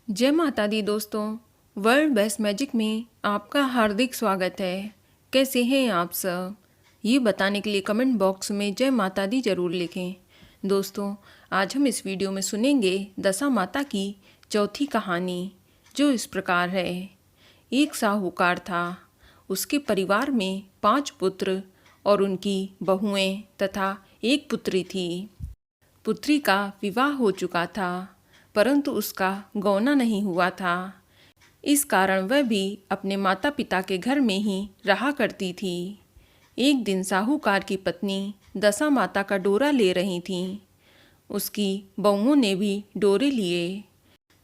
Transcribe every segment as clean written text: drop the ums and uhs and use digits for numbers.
जय माता दी दोस्तों। वर्ल्ड बेस्ट मैजिक में आपका हार्दिक स्वागत है। कैसे हैं आप सब? ये बताने के लिए कमेंट बॉक्स में जय माता दी ज़रूर लिखें। दोस्तों, आज हम इस वीडियो में सुनेंगे दशा माता की चौथी कहानी, जो इस प्रकार है। एक साहूकार था। उसके परिवार में 5 पुत्र और उनकी बहुएं तथा एक पुत्री थी। पुत्री का विवाह हो चुका था, परंतु उसका गौना नहीं हुआ था। इस कारण वह भी अपने माता पिता के घर में ही रहा करती थी। एक दिन साहूकार की पत्नी दशा माता का डोरा ले रही थी। उसकी बहुओं ने भी डोरे लिए।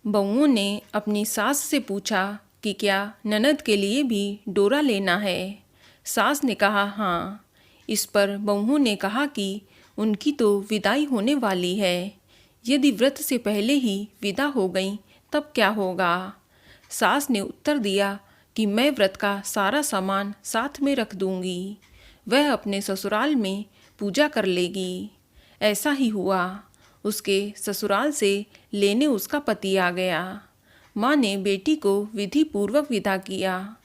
बहुओं ने अपनी सास से पूछा कि क्या ननद के लिए भी डोरा लेना है। सास ने कहा हाँ। इस पर बहुओं ने कहा कि उनकी तो विदाई होने वाली है। यदि व्रत से पहले ही विदा हो गई तब क्या होगा। सास ने उत्तर दिया कि मैं व्रत का सारा सामान साथ में रख दूंगी। वह अपने ससुराल में पूजा कर लेगी। ऐसा ही हुआ। उसके ससुराल से लेने उसका पति आ गया। माँ ने बेटी को विधि पूर्वक विदा किया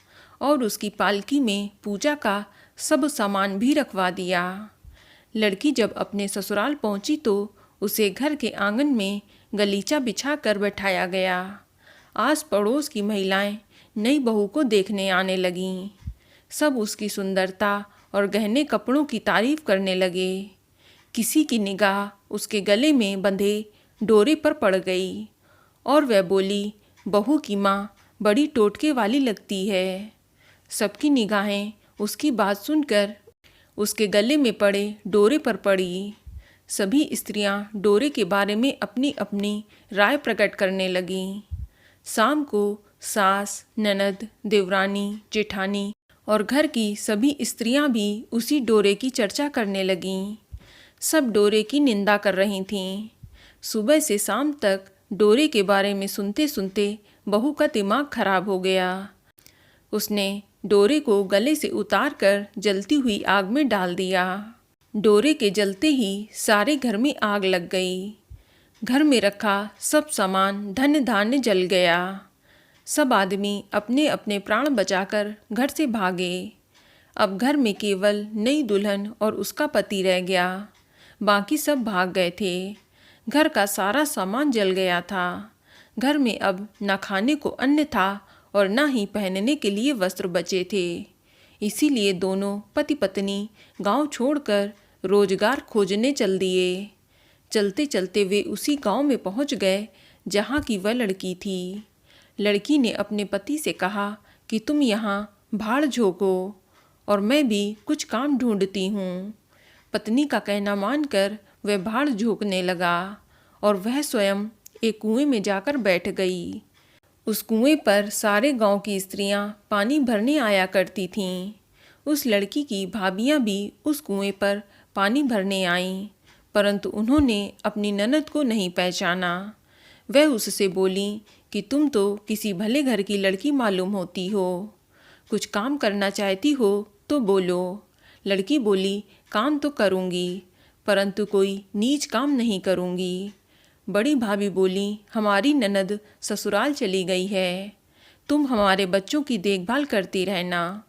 और उसकी पालकी में पूजा का सब सामान भी रखवा दिया। लड़की जब अपने ससुराल पहुंची तो उसे घर के आंगन में गलीचा बिछा कर बैठाया गया। आस पड़ोस की महिलाएं नई बहू को देखने आने लगीं। सब उसकी सुंदरता और गहने कपड़ों की तारीफ करने लगे। किसी की निगाह उसके गले में बंधे डोरे पर पड़ गई और वह बोली, बहू की माँ बड़ी टोटके वाली लगती है। सबकी निगाहें उसकी बात सुनकर उसके गले में पड़े डोरे पर पड़ी। सभी स्त्रियां डोरे के बारे में अपनी अपनी राय प्रकट करने लगीं। शाम को सास, ननद, देवरानी, जेठानी और घर की सभी स्त्रियां भी उसी डोरे की चर्चा करने लगीं। सब डोरे की निंदा कर रही थीं। सुबह से शाम तक डोरे के बारे में सुनते सुनते बहू का दिमाग खराब हो गया। उसने डोरे को गले से उतार कर जलती हुई आग में डाल दिया। डोरे के जलते ही सारे घर में आग लग गई। घर में रखा सब सामान धन धान्य जल गया। सब आदमी अपने अपने प्राण बचाकर घर से भागे। अब घर में केवल नई दुल्हन और उसका पति रह गया। बाकी सब भाग गए थे। घर का सारा सामान जल गया था। घर में अब न खाने को अन्न था और न ही पहनने के लिए वस्त्र बचे थे। इसीलिए दोनों पति पत्नी गांव छोड़कर रोजगार खोजने चल दिए। चलते चलते वे उसी गांव में पहुंच गए जहां की वह लड़की थी। लड़की ने अपने पति से कहा कि तुम यहाँ भाड़ झोंको और मैं भी कुछ काम ढूंढती हूँ। पत्नी का कहना मानकर वह भाड़ झोंकने लगा और वह स्वयं एक कुएं में जाकर बैठ गई। उस कुएं पर सारे गांव की स्त्रियां पानी भरने आया करती थीं। उस लड़की की भाभियां भी उस कुएं पर पानी भरने आईं, परंतु उन्होंने अपनी ननद को नहीं पहचाना। वह उससे बोली कि तुम तो किसी भले घर की लड़की मालूम होती हो। कुछ काम करना चाहती हो तो बोलो। लड़की बोली, काम तो करूँगी, परंतु कोई नीच काम नहीं करूँगी। बड़ी भाभी बोली, हमारी ननद ससुराल चली गई है। तुम हमारे बच्चों की देखभाल करती रहना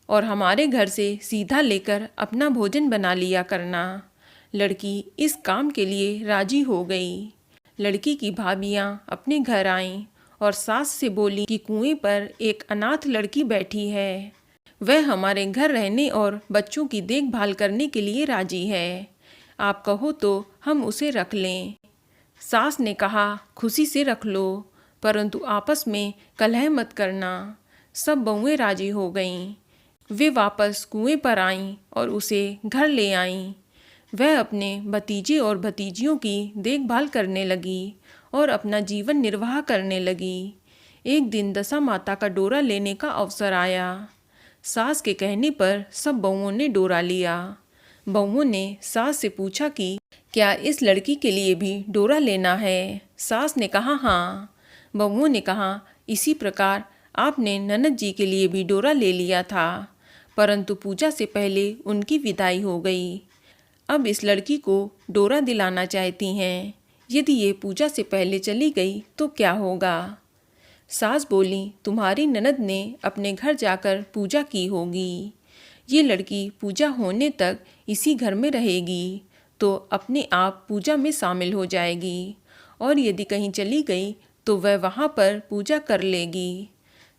और हमारे घर से सीधा लेकर अपना भोजन बना लिया करना। लड़की इस काम के लिए राजी हो गई। लड़की की भाभियाँ अपने घर आईं और सास से बोली कि कुएं पर एक अनाथ लड़की बैठी है। वह हमारे घर रहने और बच्चों की देखभाल करने के लिए राजी है। आप कहो तो हम उसे रख लें। सास ने कहा, खुशी से रख लो, परंतु आपस में कलह मत करना। सब बहुएं राजी हो गईं। वे वापस कुएं पर आईं और उसे घर ले आईं। वह अपने भतीजे और भतीजियों की देखभाल करने लगी और अपना जीवन निर्वाह करने लगी। एक दिन दशा माता का डोरा लेने का अवसर आया। सास के कहने पर सब बहुओं ने डोरा लिया। बहुओं ने सास से पूछा कि क्या इस लड़की के लिए भी डोरा लेना है। सास ने कहा हाँ। बहुओं ने कहा, इसी प्रकार आपने ननद जी के लिए भी डोरा ले लिया था, परंतु पूजा से पहले उनकी विदाई हो गई। अब इस लड़की को डोरा दिलाना चाहती हैं। यदि ये पूजा से पहले चली गई तो क्या होगा। सास बोली, तुम्हारी ननद ने अपने घर जाकर पूजा की होगी। ये लड़की पूजा होने तक इसी घर में रहेगी तो अपने आप पूजा में शामिल हो जाएगी, और यदि कहीं चली गई तो वह वहाँ पर पूजा कर लेगी।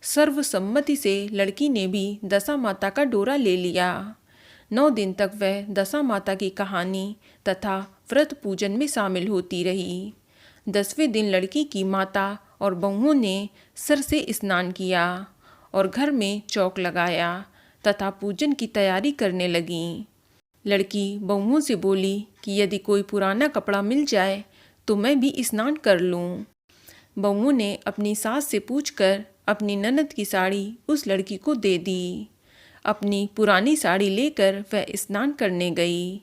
सर्वसम्मति से लड़की ने भी दशा माता का डोरा ले लिया। 9 दिन तक वह दशा माता की कहानी तथा व्रत पूजन में शामिल होती रही। 10वें दिन लड़की की माता और बहुओं ने सर से स्नान किया और घर में चौक लगाया तथा पूजन की तैयारी करने लगीं। लड़की बहुओं से बोली कि यदि कोई पुराना कपड़ा मिल जाए तो मैं भी स्नान कर लूं। बहुओं ने अपनी सास से पूछकर अपनी ननद की साड़ी उस लड़की को दे दी। अपनी पुरानी साड़ी लेकर वह स्नान करने गई।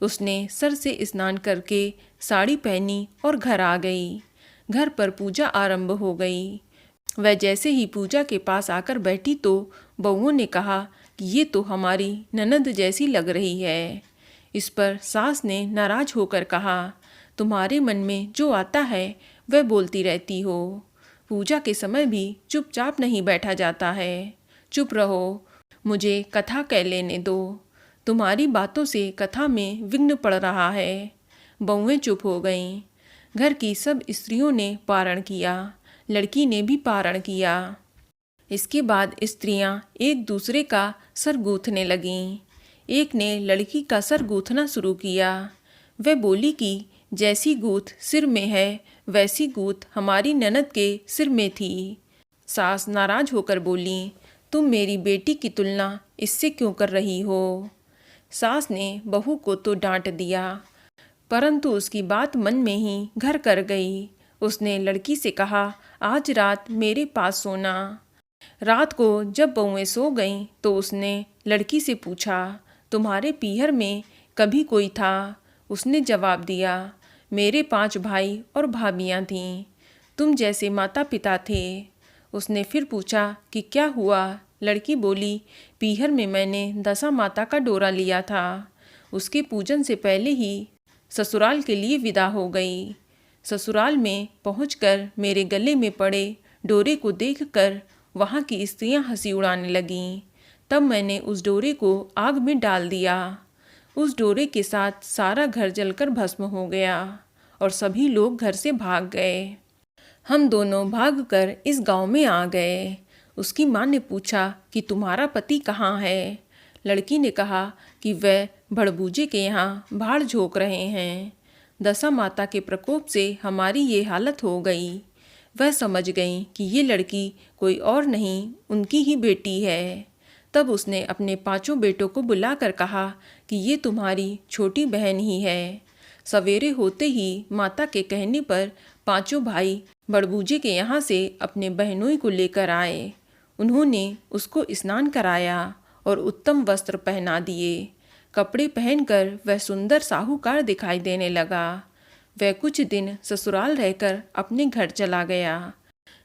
उसने सर से स्नान करके साड़ी पहनी और घर आ गई। घर पर पूजा आरंभ हो गई। वह जैसे ही पूजा के पास आकर बैठी तो बहुओं ने कहा कि ये तो हमारी ननद जैसी लग रही है। इस पर सास ने नाराज होकर कहा, तुम्हारे मन में जो आता है वह बोलती रहती हो। पूजा के समय भी चुपचाप नहीं बैठा जाता है। चुप रहो, मुझे कथा कह लेने दो। तुम्हारी बातों से कथा में विघ्न पड़ रहा है। बहुएं चुप हो गईं। घर की सब स्त्रियों ने पारण किया, लड़की ने भी पारण किया। इसके बाद स्त्रियां एक दूसरे का सर गूंथने लगीं। एक ने लड़की का सर गूंथना शुरू किया। वह बोली कि जैसी गूंथ सिर में है वैसी गूंथ हमारी ननद के सिर में थी। सास नाराज होकर बोली, तुम मेरी बेटी की तुलना इससे क्यों कर रही हो। सास ने बहू को तो डांट दिया, परंतु उसकी बात मन में ही घर कर गई। उसने लड़की से कहा, आज रात मेरे पास सोना। रात को जब बहुएं सो गईं तो उसने लड़की से पूछा, तुम्हारे पीहर में कभी कोई था। उसने जवाब दिया, मेरे 5 भाई और भाभियाँ थीं, तुम जैसे माता पिता थे। उसने फिर पूछा कि क्या हुआ। लड़की बोली, पीहर में मैंने दशा माता का डोरा लिया था। उसके पूजन से पहले ही ससुराल के लिए विदा हो गई। ससुराल में पहुंचकर मेरे गले में पड़े डोरे को देखकर वहाँ की स्त्रियां हंसी उड़ाने लगीं। तब मैंने उस डोरे को आग में डाल दिया। उस डोरे के साथ सारा घर जलकर भस्म हो गया और सभी लोग घर से भाग गए। हम दोनों भागकर इस गांव में आ गए। उसकी माँ ने पूछा कि तुम्हारा पति कहाँ है। लड़की ने कहा कि वह भड़बूजे के यहाँ भाड़ झोंक रहे हैं। दशा माता के प्रकोप से हमारी ये हालत हो गई। वह समझ गई कि ये लड़की कोई और नहीं उनकी ही बेटी है। तब उसने अपने 5 बेटों को बुलाकर कहा कि ये तुम्हारी छोटी बहन ही है। सवेरे होते ही माता के कहने पर 5 भाई बड़बूजे के यहाँ से अपने बहनोई को लेकर आए। उन्होंने उसको स्नान कराया और उत्तम वस्त्र पहना दिए। कपड़े पहनकर वह सुंदर साहूकार दिखाई देने लगा। वह कुछ दिन ससुराल रहकर अपने घर चला गया।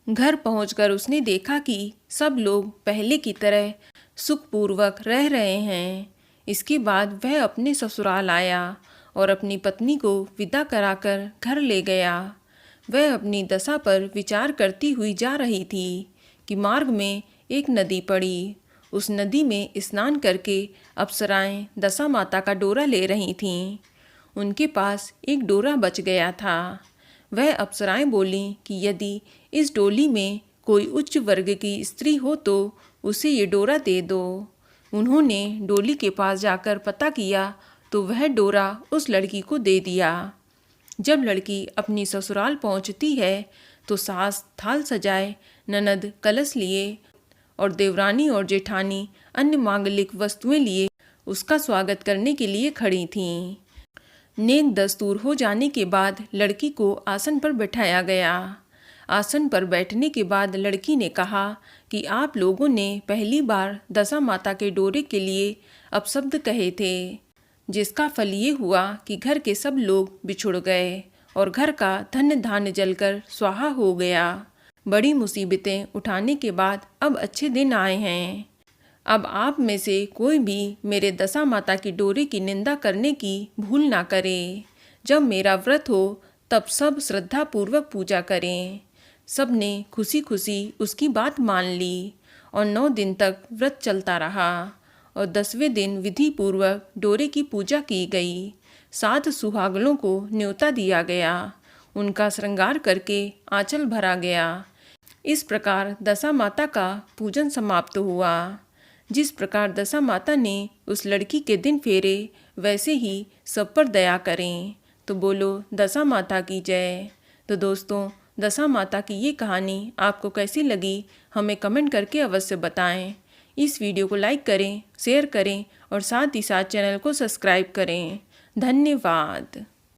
घर पहुंचकर उसने देखा कि सब लोग पहले की तरह सुखपूर्वक रह रहे हैं। इसके बाद वह अपने ससुराल आया और अपनी पत्नी को विदा कराकर घर ले गया। वह अपनी दशा पर विचार करती हुई जा रही थी कि मार्ग में एक नदी पड़ी। उस नदी में स्नान करके अप्सराएं दशा माता का डोरा ले रही थीं। उनके पास एक डोरा बच गया था। वह अप्सराएं बोलीं कि यदि इस डोली में कोई उच्च वर्ग की स्त्री हो तो उसे ये डोरा दे दो। उन्होंने डोली के पास जाकर पता किया तो वह डोरा उस लड़की को दे दिया। जब लड़की अपनी ससुराल पहुंचती है तो सास थाल सजाए, ननद कलश लिए और देवरानी और जेठानी अन्य मांगलिक वस्तुएं लिए उसका स्वागत करने के लिए खड़ी थीं। नेक दस्तूर हो जाने के बाद लड़की को आसन पर बैठाया गया। आसन पर बैठने के बाद लड़की ने कहा कि आप लोगों ने पहली बार दशा माता के डोरे के लिए अपशब्द कहे थे, जिसका फल ये हुआ कि घर के सब लोग बिछुड़ गए और घर का धन धान्य जलकर स्वाहा हो गया। बड़ी मुसीबतें उठाने के बाद अब अच्छे दिन आए हैं। अब आप में से कोई भी मेरे दशा माता की डोरे की निंदा करने की भूल ना करे। जब मेरा व्रत हो तब सब श्रद्धापूर्वक पूजा करें। सब ने खुशी खुशी उसकी बात मान ली और 9 दिन तक व्रत चलता रहा और 10वें दिन विधि पूर्वक डोरे की पूजा की गई। 7 सुहागनों को न्योता दिया गया, उनका श्रृंगार करके आंचल भरा गया। इस प्रकार दशा माता का पूजन समाप्त हुआ। जिस प्रकार दशा माता ने उस लड़की के दिन फेरे, वैसे ही सब पर दया करें। तो बोलो दशा माता की जय। तो दोस्तों, दशा माता की ये कहानी आपको कैसी लगी हमें कमेंट करके अवश्य बताएं। इस वीडियो को लाइक करें, शेयर करें और साथ ही साथ चैनल को सब्सक्राइब करें। धन्यवाद।